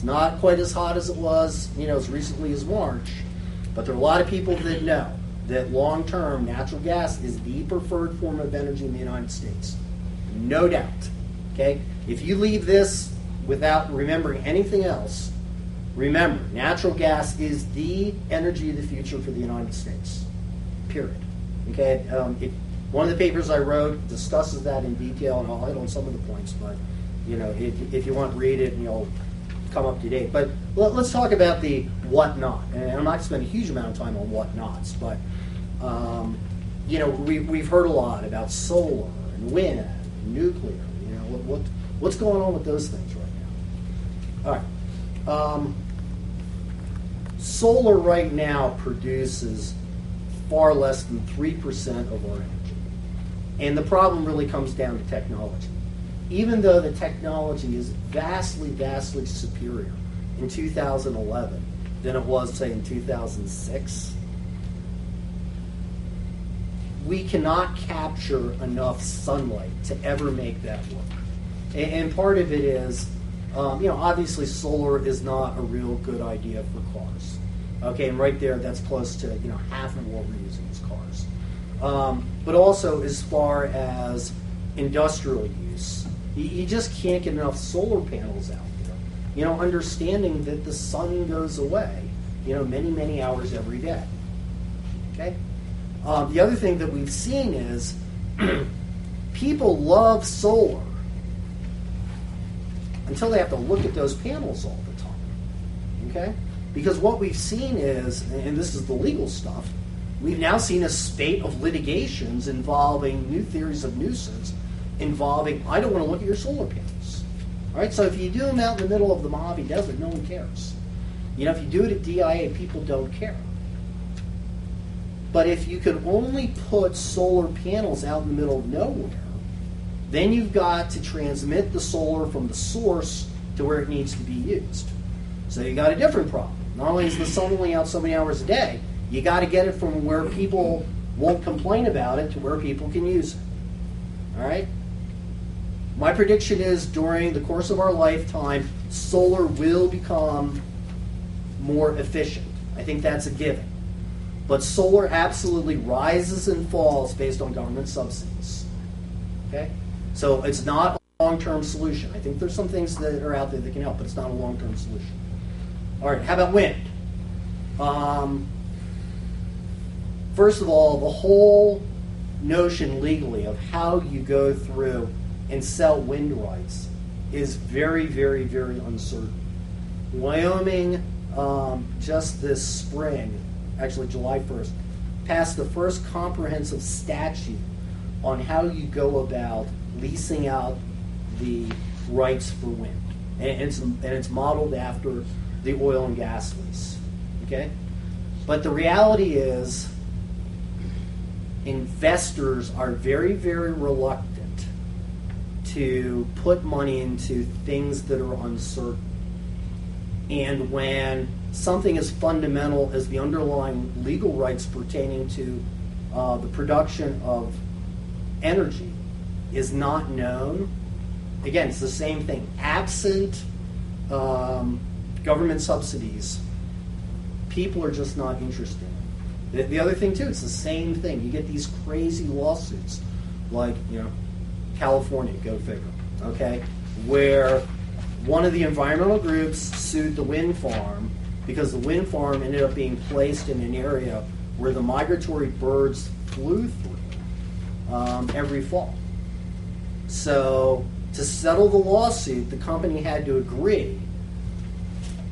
not quite as hot as it was, as recently as March, but there are a lot of people that know that long-term natural gas is the preferred form of energy in the United States. No doubt. Okay? If you leave this without remembering anything else, remember, natural gas is the energy of the future for the United States. Period. Okay? One of the papers I wrote discusses that in detail, and I'll hit on some of the points, but if you want to read it, and you'll come up to date. But let's talk about the what-not. And I'm not going to spend a huge amount of time on what-nots, but we've heard a lot about solar and wind and nuclear. What's going on with those things right now? All right. Solar right now produces far less than 3% of our energy. And the problem really comes down to technology. Even though the technology is vastly, vastly superior in 2011 than it was, say, in 2006, we cannot capture enough sunlight to ever make that work. And part of it is, obviously solar is not a real good idea for cars. Okay, and right there, that's close to, half of what we're using is cars. But also as far as industrial use, you just can't get enough solar panels out there. Understanding that the sun goes away, many, many hours every day. Okay? The other thing that we've seen is people love solar until they have to look at those panels all the time. Okay? Because what we've seen is, and this is the legal stuff, we've now seen a spate of litigations involving new theories of nuisance involving, I don't want to look at your solar panels. All right, so if you do them out in the middle of the Mojave Desert, no one cares. If you do it at DIA, people don't care. But if you could only put solar panels out in the middle of nowhere, then you've got to transmit the solar from the source to where it needs to be used. So you got a different problem. Not only is the sun only out so many hours a day, you got to get it from where people won't complain about it to where people can use it. All right? My prediction is during the course of our lifetime, solar will become more efficient. I think that's a given. But solar absolutely rises and falls based on government subsidies. Okay? So it's not a long-term solution. I think there's some things that are out there that can help, but it's not a long-term solution. All right, how about wind? First of all, the whole notion legally of how you go through and sell wind rights is very, very, very uncertain. Wyoming, just this spring, actually July 1st, passed the first comprehensive statute on how you go about leasing out the rights for wind. And it's modeled after the oil and gas lease. Okay? But the reality is, investors are very, very reluctant to put money into things that are uncertain. And when something as fundamental as the underlying legal rights pertaining to the production of energy is not known, again, it's the same thing. Absent government subsidies, people are just not interested. The other thing, too, it's the same thing. You get these crazy lawsuits, like, California, go figure, okay, where one of the environmental groups sued the wind farm because the wind farm ended up being placed in an area where the migratory birds flew through every fall. So to settle the lawsuit, the company had to agree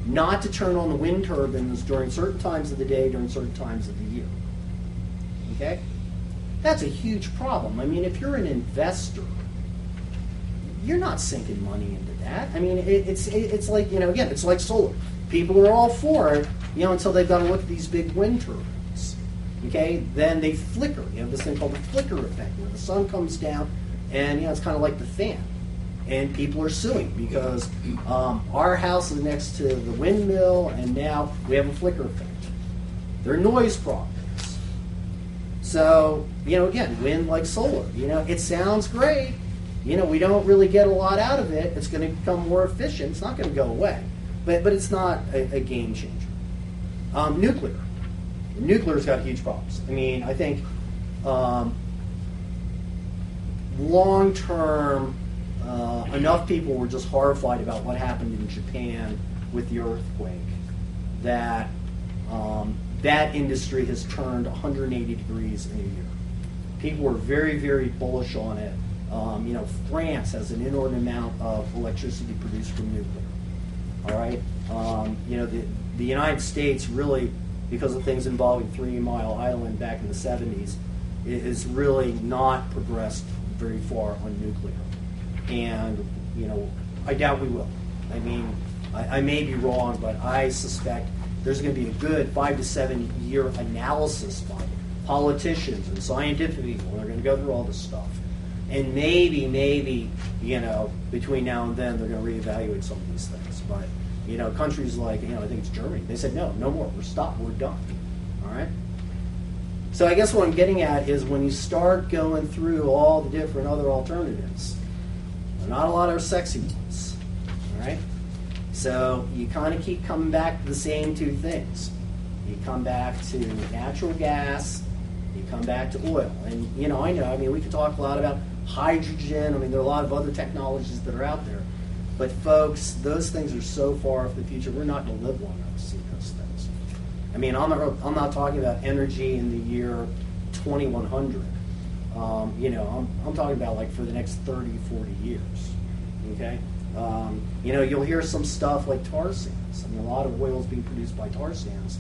not to turn on the wind turbines during certain times of the day, during certain times of the year. Okay? That's a huge problem. I mean, if you're an investor, you're not sinking money into that. I mean, it's like, again, it's like solar. People are all for it, until they've got to look at these big wind turbines. Okay? Then they flicker. You have this thing called the flicker effect, where the sun comes down and, it's kind of like the fan. And people are suing because our house is next to the windmill, and now we have a flicker effect. There are noise problems. So, again, wind like solar. It sounds great. We don't really get a lot out of it. It's going to become more efficient. It's not going to go away. but it's not a game changer. Nuclear. Nuclear's got huge problems. I mean, I think long term, enough people were just horrified about what happened in Japan with the earthquake that that industry has turned 180 degrees in a year. People were very, very bullish on it. France has an inordinate amount of electricity produced from nuclear. All right, the United States really, because of things involving 3 Mile Island back in the 70s, is really not progressed very far on nuclear. And I doubt we will. I mean, I may be wrong, but I suspect there's going to be a good 5 to 7 year analysis by politicians and scientific people. They're going to go through all this stuff. And maybe, between now and then, they're going to reevaluate some of these things. But, countries like, I think it's Germany, they said, no more, we're stopped, we're done. All right? So I guess what I'm getting at is when you start going through all the different other alternatives, there are not a lot of sexy ones. All right? So you kind of keep coming back to the same two things. You come back to natural gas, you come back to oil. And, I know, we could talk a lot about hydrogen. There are a lot of other technologies that are out there. But, folks, those things are so far off the future, we're not going to live long enough to see those things. I'm not talking about energy in the year 2100. I'm talking about, like, for the next 30, 40 years. Okay? You'll hear some stuff like tar sands. A lot of oil is being produced by tar sands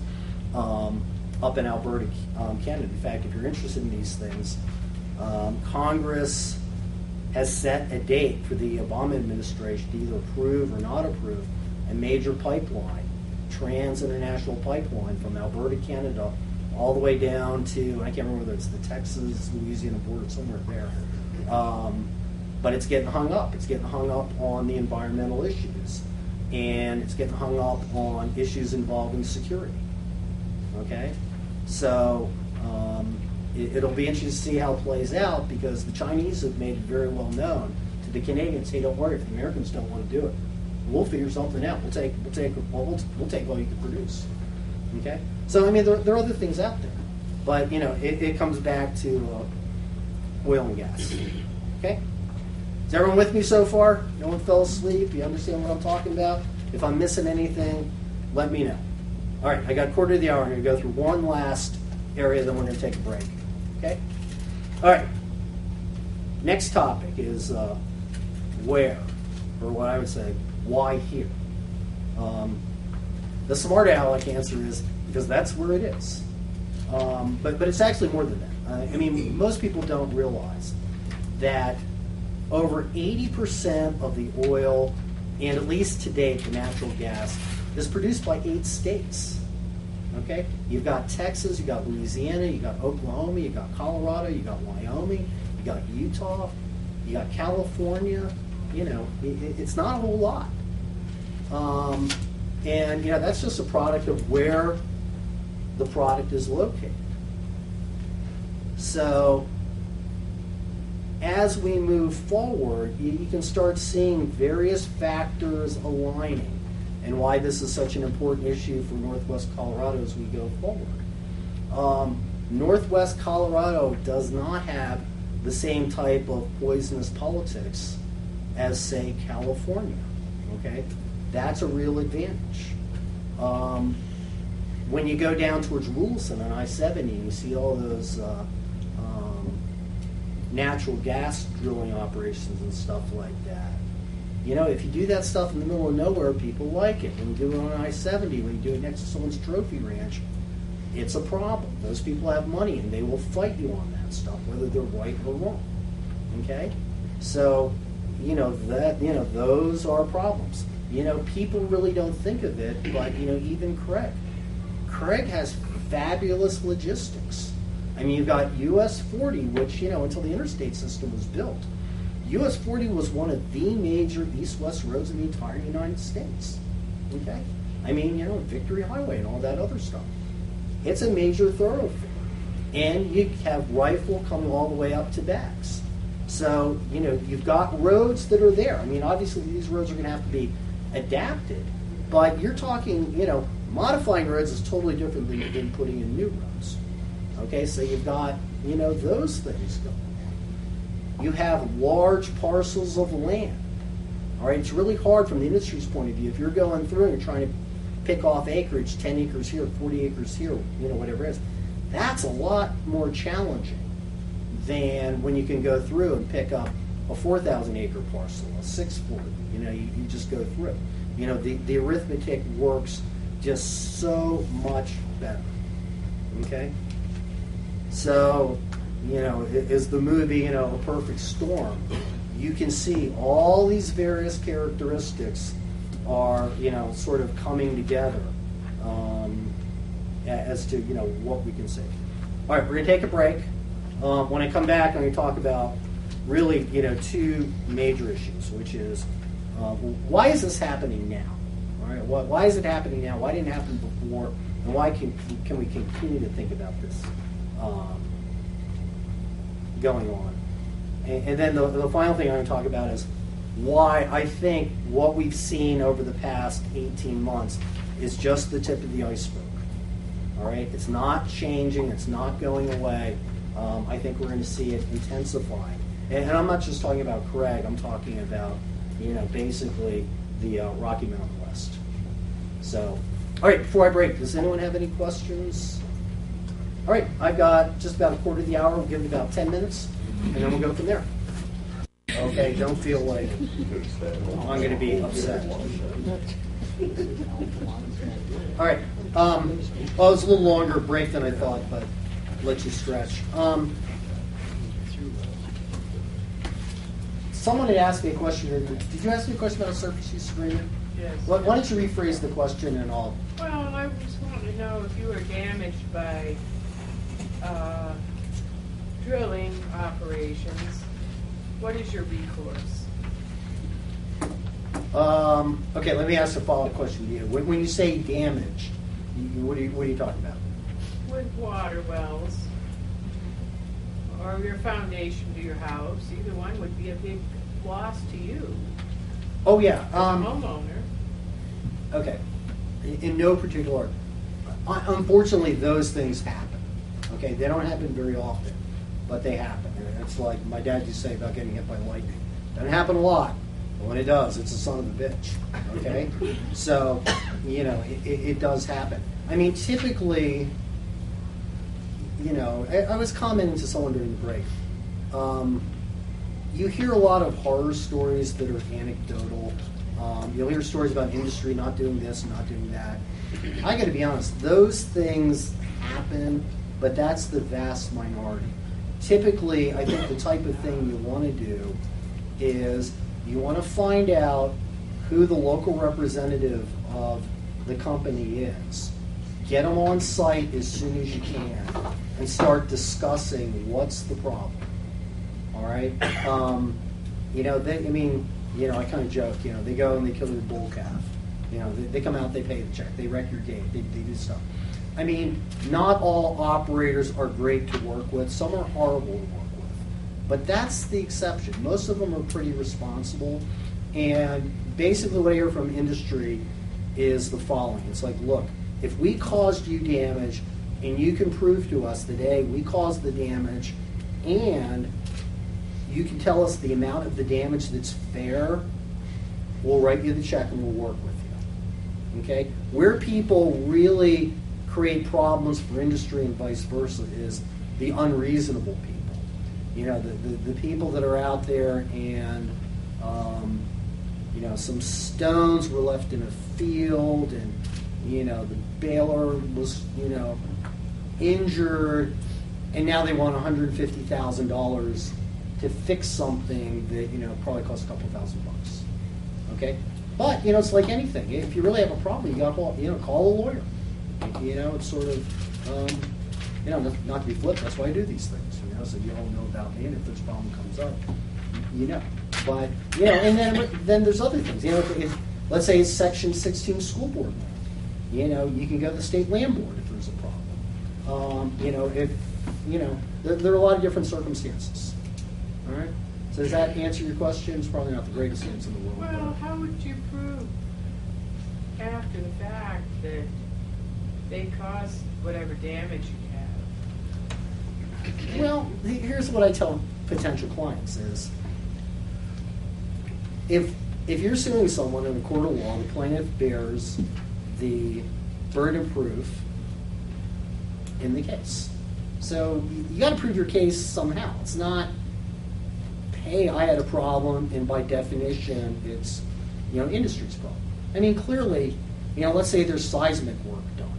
up in Alberta, Canada. In fact, if you're interested in these things, Congress has set a date for the Obama administration to either approve or not approve a major pipeline, trans-international pipeline from Alberta, Canada, all the way down to, I can't remember whether it's the Texas-Louisiana border, somewhere there. But it's getting hung up. It's getting hung up on the environmental issues, and it's getting hung up on issues involving security. Okay? So it'll be interesting to see how it plays out, because the Chinese have made it very well known to the Canadians, hey, don't worry, if the Americans don't want to do it, we'll figure something out. We'll take all you can produce. Okay? So, there are other things out there. But, it comes back to oil and gas. Okay? Is everyone with me so far? No one fell asleep? You understand what I'm talking about? If I'm missing anything, let me know. All right, I got a quarter of the hour. I'm going to go through one last area, then we're going to take a break. Okay? All right. Next topic is where, or what I would say, why here? The smart aleck answer is because that's where it is. But it's actually more than that. Most people don't realize that over 80% of the oil, and at least to date the natural gas, is produced by 8 states. Okay? You've got Texas, you've got Louisiana, you've got Oklahoma, you've got Colorado, you've got Wyoming, you've got Utah, you got California. It's not a whole lot. And that's just a product of where the product is located. So as we move forward, you can start seeing various factors aligning, and why this is such an important issue for Northwest Colorado as we go forward. Northwest Colorado does not have the same type of poisonous politics as, say, California. Okay? That's a real advantage. When you go down towards Rulison on I-70, you see all those natural gas drilling operations and stuff like that. If you do that stuff in the middle of nowhere, people like it. When you do it on I-70, when you do it next to someone's trophy ranch, it's a problem. Those people have money, and they will fight you on that stuff, whether they're right or wrong. Okay? So, those are problems. People really don't think of it, but, even Craig has fabulous logistics. You've got US 40, which, until the interstate system was built, US 40 was one of the major east-west roads in the entire United States. Okay? Victory Highway and all that other stuff. It's a major thoroughfare. And you have Rifle coming all the way up to Bax. So, you've got roads that are there. Obviously these roads are going to have to be adapted, But you're talking, modifying roads is totally different than putting in new roads. Okay, so you've got, those things going on. You have large parcels of land. All right, it's really hard from the industry's point of view. If you're going through and you're trying to pick off acreage, 10 acres here, 40 acres here, whatever it is, that's a lot more challenging than when you can go through and pick up a 4,000 acre parcel, a 640. You just go through. The arithmetic works just so much better. Okay? So, is the movie, A Perfect Storm, you can see all these various characteristics are, sort of coming together as to, what we can say. All right, we're going to take a break. When I come back, I'm going to talk about really, two major issues, which is why is this happening now? All right, why is it happening now? Why didn't it happen before? And why can we continue to think about this going on? And then the final thing I'm going to talk about is why I think what we've seen over the past 18 months is just the tip of the iceberg. All right, it's not changing, it's not going away. I think we're going to see it intensifying. And I'm not just talking about Craig, I'm talking about, basically the Rocky Mountain West. So, all right, before I break, does anyone have any questions? All right, I've got just about a quarter of the hour. We'll give it about 10 minutes, and then we'll go from there. Okay, don't feel like I'm going to be upset. All right, well, it was a little longer break than I thought, but let you stretch. Someone had asked me a question. Did you ask me a question about a surface use agreement? Yes. Why don't you rephrase the question and I'll... Well, I just wanted to know if you were damaged by drilling operations, what is your recourse? Okay, let me ask a follow-up question to you. When you say damage, what are you talking about? With water wells or your foundation to your house, either one would be a big loss to you. Oh, yeah. As a homeowner. Okay. In no particular... Unfortunately, those things happen. Okay, they don't happen very often, but they happen. It's like my dad used to say about getting hit by lightning. Doesn't happen a lot, but when it does, it's a son of a bitch. Okay? So, it does happen. I mean, typically, I was commenting to someone during the break. You hear a lot of horror stories that are anecdotal. You'll hear stories about industry not doing this, not doing that. I got to be honest, those things happen, but that's the vast minority. Typically, I think the type of thing you want to do is you want to find out who the local representative of the company is. Get them on site as soon as you can and start discussing what's the problem. All right? I kind of joke, they go and they kill your bull calf. They come out, they pay the check, they wreck your gate, they do stuff. I mean, not all operators are great to work with. Some are horrible to work with. But that's the exception. Most of them are pretty responsible. And basically what I hear from industry is the following. It's like, look, if we caused you damage and you can prove to us that, A, we caused the damage and you can tell us the amount of the damage that's fair, we'll write you the check and we'll work with you. Okay? Where people really create problems for industry and vice versa is the unreasonable people. The people that are out there and, some stones were left in a field and, the baler was, injured and now they want $150,000 to fix something that, probably costs a couple $1,000. Okay? But, it's like anything. If you really have a problem, you got to call a lawyer. It's sort of, not to be flip, that's why I do these things, so you all know about me, and if this problem comes up, But, and then there's other things. If let's say it's Section 16 school board land, you can go to the state land board if there's a problem. There are a lot of different circumstances. All right? So does that answer your question? It's probably not the greatest answer in the world. Well, how would you prove after the fact that they cause whatever damage you have. Well, here's what I tell potential clients is, if you're suing someone in a court of law, the plaintiff bears the burden of proof in the case. So you got to prove your case somehow. It's not, hey, I had a problem, and by definition, it's industry's problem. I mean, clearly, let's say there's seismic work done,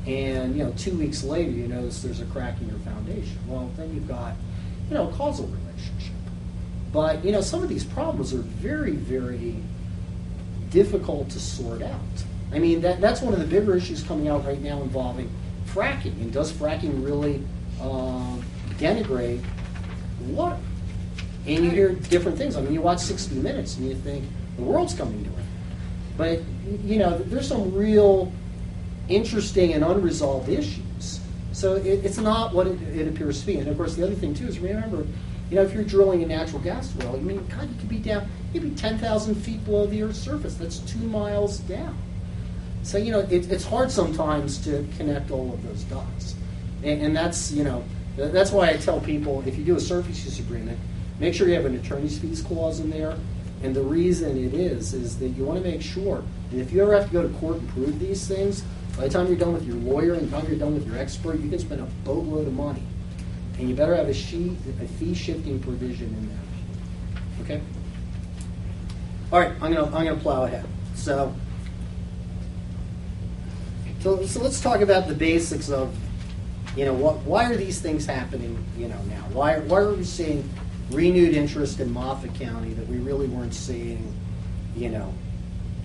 and 2 weeks later you notice there's a crack in your foundation. Well, then you've got a causal relationship. But some of these problems are very, very difficult to sort out. I mean, that's one of the bigger issues coming out right now involving fracking. And does fracking really denigrate water? And you hear different things. I mean, you watch 60 Minutes and you think the world's coming to an end. But there's some real interesting and unresolved issues. So it's not what it appears to be. And of course, the other thing too is, remember, if you're drilling a natural gas well, God, you could be down, you'd be 10,000 feet below the Earth's surface. That's 2 miles down. So it's hard sometimes to connect all of those dots, and that's that's why I tell people, if you do a surface use agreement, make sure you have an attorney's fees clause in there. And the reason it is that you want to make sure that if you ever have to go to court and prove these things, by the time you're done with your lawyer and by the time you're done with your expert, you can spend a boatload of money. And you better have a fee-shifting provision in there. Okay? All right, I'm gonna plow ahead. So let's talk about the basics of, why are these things happening, now? Why are we seeing renewed interest in Moffat County that we really weren't seeing,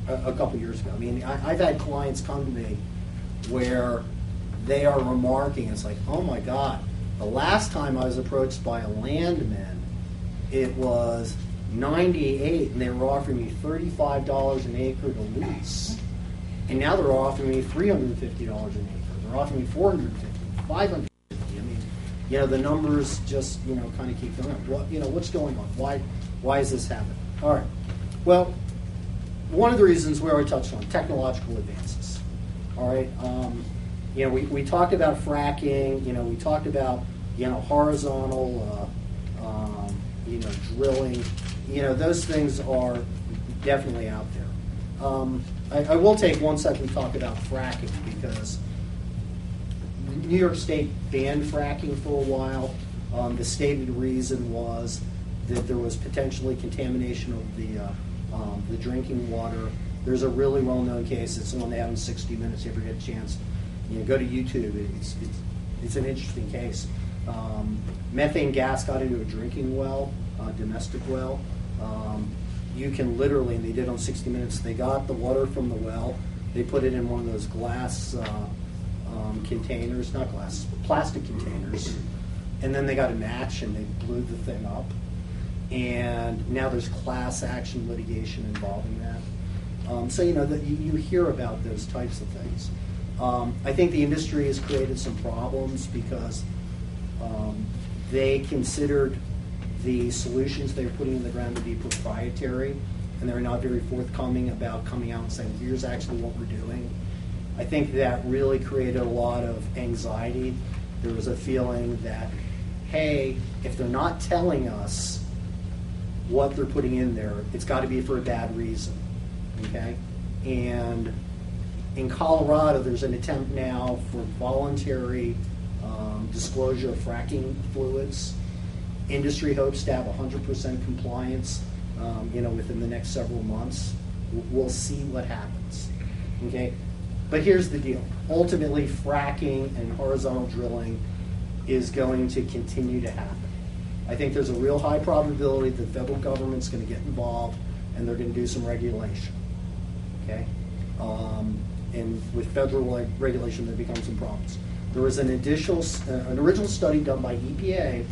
a couple years ago? I mean, I've had clients come to me where they are remarking, it's like, oh my God, the last time I was approached by a landman, it was 98, and they were offering me $35 an acre to lease. And now they're offering me $350 an acre. They're offering me $450, $550. I mean, the numbers just, kind of keep going up. What's going on? Why is this happening? All right. Well, one of the reasons we already touched on, technological advances. All right. We talked about fracking. We talked about, horizontal, drilling. Those things are definitely out there. I will take 1 second to talk about fracking, because New York State banned fracking for a while. The stated reason was that there was potentially contamination of the drinking water. There's a really well-known case. It's the one they have in 60 Minutes. If you ever get a chance, go to YouTube. It's an interesting case. Methane gas got into a drinking well, domestic well. You can literally, and they did on 60 Minutes, they got the water from the well, they put it in one of those glass containers, not glass, plastic containers, and then they got a match and they blew the thing up. And now there's class action litigation involving that. So that you hear about those types of things. I think the industry has created some problems because they considered the solutions they're putting in the ground to be proprietary, and they're not very forthcoming about coming out and saying, here's actually what we're doing. I think that really created a lot of anxiety. There was a feeling that, hey, if they're not telling us what they're putting in there, it's got to be for a bad reason, okay? And in Colorado, there's an attempt now for voluntary disclosure of fracking fluids. Industry hopes to have 100% compliance, within the next several months. We'll see what happens, okay? But here's the deal. Ultimately, fracking and horizontal drilling is going to continue to happen. I think there's a real high probability that the federal government's going to get involved and they're going to do some regulation, okay? And with federal regulation, there becomes some problems. There was an original study done by EPA,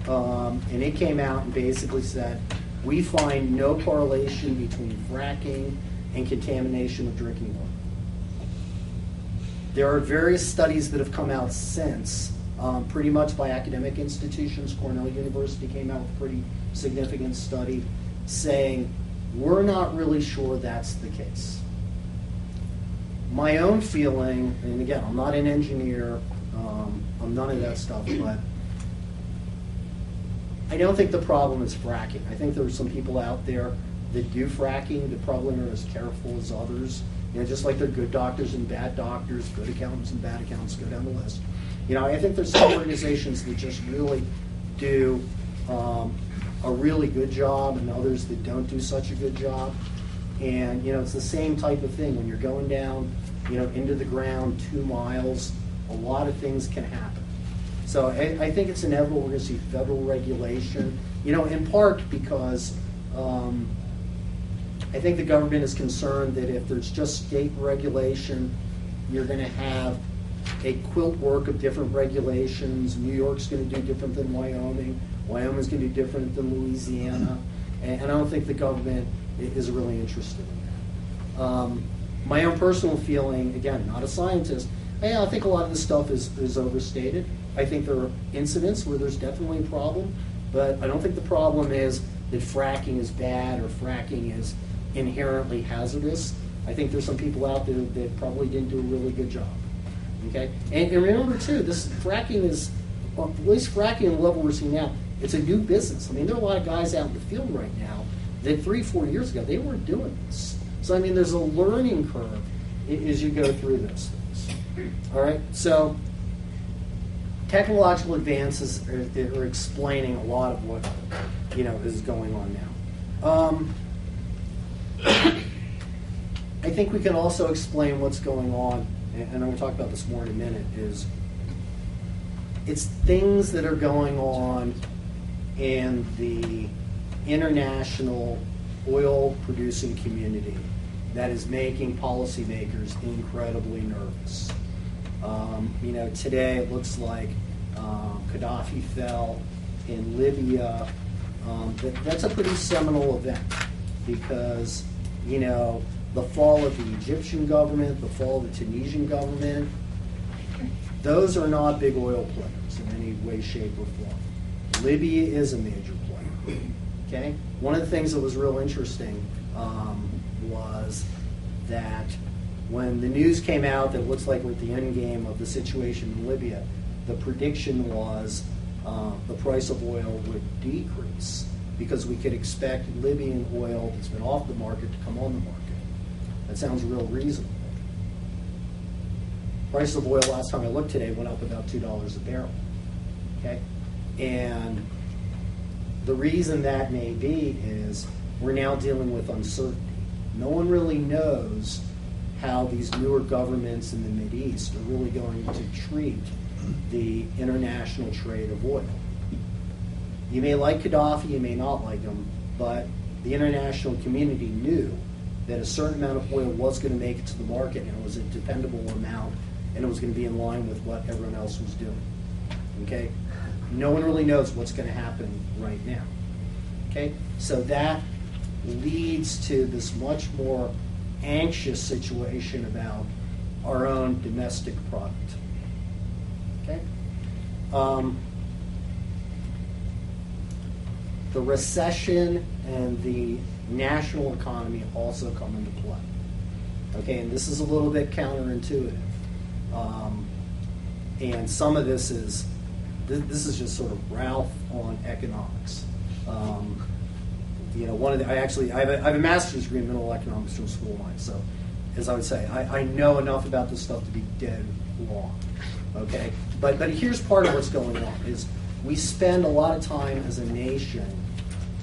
and it came out and basically said, we find no correlation between fracking and contamination of drinking water. There are various studies that have come out since, pretty much by academic institutions. Cornell University came out with a pretty significant study saying, we're not really sure that's the case. My own feeling, and again, I'm not an engineer, I'm none of that stuff, but I don't think the problem is fracking. I think there are some people out there that do fracking that probably aren't as careful as others. Just like there are good doctors and bad doctors, good accountants and bad accountants, go down the list. I think there's some organizations that just really do a really good job and others that don't do such a good job. And, it's the same type of thing. When you're going down, into the ground 2 miles, a lot of things can happen. So I think it's inevitable we're going to see federal regulation, in part because I think the government is concerned that if there's just state regulation, you're going to have a quilt work of different regulations. New York's going to do different than Wyoming. Wyoming's going to do different than Louisiana. And I don't think the government is really interested in that. My own personal feeling, again, not a scientist, I think a lot of this stuff is overstated. I think there are incidents where there's definitely a problem, but I don't think the problem is that fracking is bad or fracking is inherently hazardous. I think there's some people out there that probably didn't do a really good job. Okay, and remember too, this fracking is, well, at least fracking at the level we're seeing now, it's a new business. I mean, there are a lot of guys out in the field right now that 3-4 years ago they weren't doing this. So I mean, there's a learning curve as you go through those things. All right, so technological advances are explaining a lot of what is going on now. I think we can also explain what's going on, and I'm going to talk about this more in a minute, is it's things that are going on in the international oil producing community that is making policymakers incredibly nervous. Today it looks like Cantafio fell in Libya. That's a pretty seminal event because, the fall of the Egyptian government, the fall of the Tunisian government, those are not big oil players in any way, shape, or form. Libya is a major player. Okay? One of the things that was real interesting was that when the news came out that it looks like we're at the end game of the situation in Libya, the prediction was the price of oil would decrease because we could expect Libyan oil that's been off the market to come on the market. That sounds real reasonable. Price of oil last time I looked today went up about $2 a barrel. Okay? And the reason that may be is we're now dealing with uncertainty. No one really knows how these newer governments in the Mideast are really going to treat the international trade of oil. You may like Gaddafi, you may not like him, but the international community knew that a certain amount of oil was going to make it to the market, and it was a dependable amount, and it was going to be in line with what everyone else was doing. Okay? No one really knows what's going to happen right now. Okay? So that leads to this much more anxious situation about our own domestic product. Okay? The recession and the national economy also come into play. Okay, and this is a little bit counterintuitive. And some of this is just sort of Ralph on economics. I have a master's degree in mineral economics from school of mine, so as I would say, I know enough about this stuff to be dead wrong. Okay, but here's part of what's going on is we spend a lot of time as a nation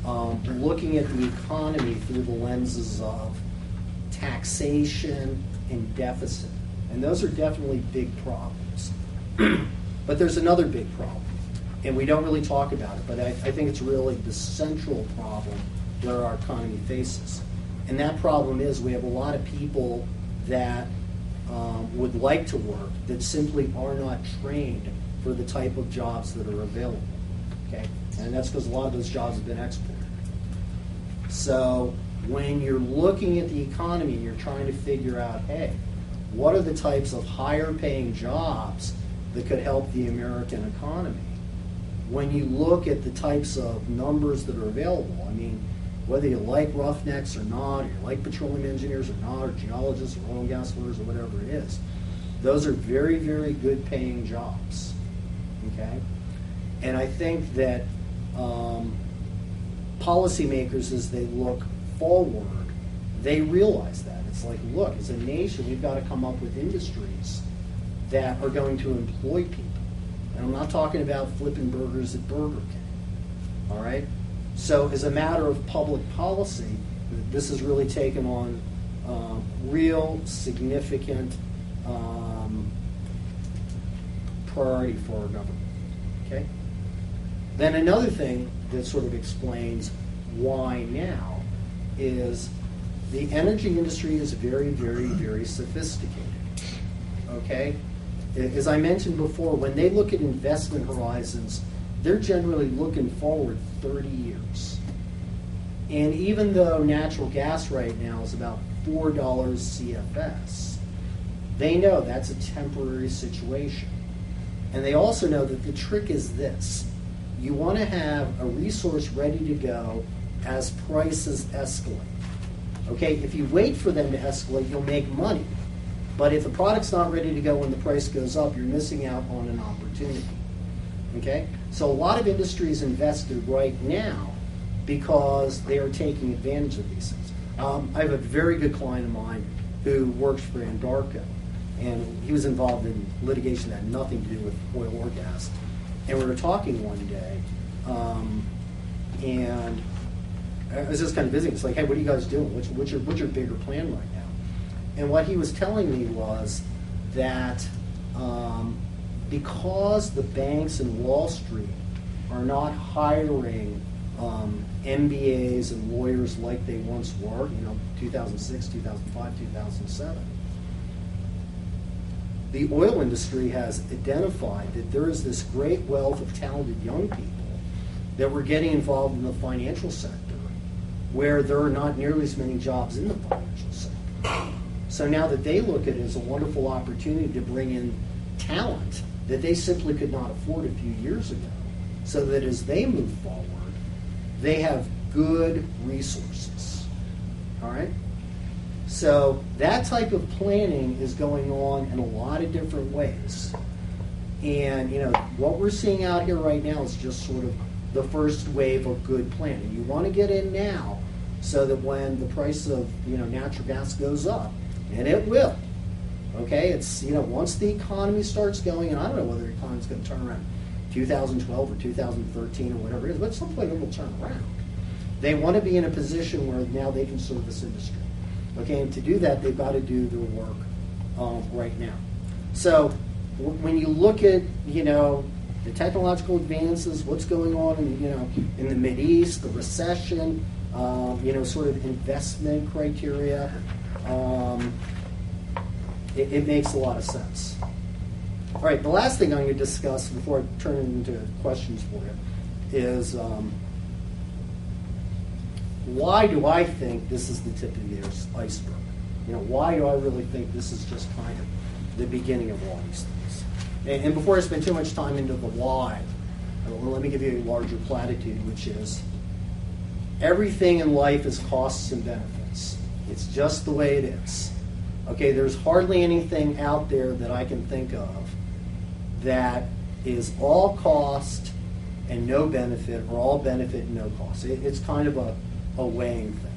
looking at the economy through the lenses of taxation and deficit. And those are definitely big problems. But there's another big problem, and we don't really talk about it, but I think it's really the central problem that our economy faces. And that problem is we have a lot of people that would like to work that simply are not trained for the type of jobs that are available. Okay? And that's because a lot of those jobs have been exported. So when you're looking at the economy and you're trying to figure out, hey, what are the types of higher paying jobs that could help the American economy? When you look at the types of numbers that are available, I mean, whether you like roughnecks or not, or you like petroleum engineers or not, or geologists or oil and gas lawyers or whatever it is. Those are very, very good paying jobs, okay? And I think that policymakers, as they look forward, they realize that. It's like, look, as a nation, we've got to come up with industries that are going to employ people. And I'm not talking about flipping burgers at Burger King, all right? So as a matter of public policy, this has really taken on real significant priority for our government, okay? Then another thing that sort of explains why now is the energy industry is very, very, very sophisticated, okay? As I mentioned before, when they look at investment horizons, they're generally looking forward 30 years. And even though natural gas right now is about $4 CFS, they know that's a temporary situation. And they also know that the trick is this. You want to have a resource ready to go as prices escalate. Okay, if you wait for them to escalate, you'll make money. But if the product's not ready to go when the price goes up, you're missing out on an opportunity. Okay? So a lot of industries invested right now because they are taking advantage of these things. I have a very good client of mine who works for Andarco, and he was involved in litigation that had nothing to do with oil or gas. And we were talking one day, and I was just kind of visiting. It's like, hey, what are you guys doing? What's your bigger plan right now? And what he was telling me was that because the banks and Wall Street are not hiring MBAs and lawyers like they once were, 2006, 2005, 2007, the oil industry has identified that there is this great wealth of talented young people that were getting involved in the financial sector where there are not nearly as many jobs in the financial sector. So now that they look at it as a wonderful opportunity to bring in talent that they simply could not afford a few years ago, so that as they move forward, they have good resources. All right? So that type of planning is going on in a lot of different ways. And, what we're seeing out here right now is just sort of the first wave of good planning. You want to get in now so that when the price of, natural gas goes up, and it will, okay? It's, once the economy starts going, and I don't know whether the economy's going to turn around 2012 or 2013 or whatever it is, but at some point it will turn around. They want to be in a position where now they can serve this industry. Okay, and to do that, they've got to do their work right now. So when you look at, the technological advances, what's going on in the Mideast, the recession, sort of investment criteria, it makes a lot of sense. All right, the last thing I'm going to discuss before I turn it into questions for you is why do I think this is the tip of the iceberg? Why do I really think this is just kind of the beginning of all these things? And before I spend too much time into the why, let me give you a larger platitude, which is everything in life is costs and benefits. It's just the way it is. Okay, there's hardly anything out there that I can think of that is all cost and no benefit, or all benefit and no cost. It's kind of a weighing thing.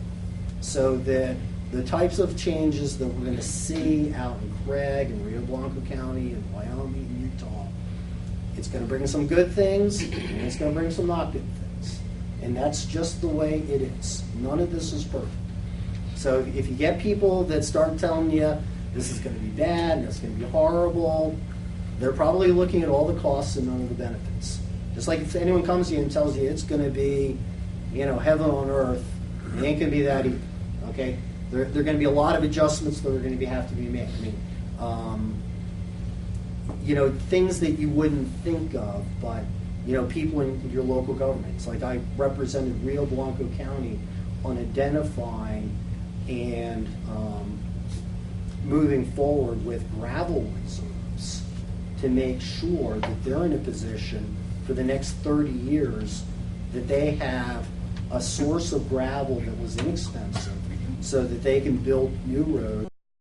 So that the types of changes that we're going to see out in Craig and Rio Blanco County and Wyoming and Utah, it's going to bring some good things and it's going to bring some not good things. And that's just the way it is. None of this is perfect. So if you get people that start telling you this is going to be bad and it's going to be horrible, they're probably looking at all the costs and none of the benefits. Just like if anyone comes to you and tells you it's going to be, heaven on earth, it ain't going to be that either. Okay? There are going to be a lot of adjustments that are going to have to be made. Things that you wouldn't think of, but, people in your local governments. Like I represented Rio Blanco County on identifying and moving forward with gravel reserves to make sure that they're in a position for the next 30 years that they have a source of gravel that was inexpensive so that they can build new roads.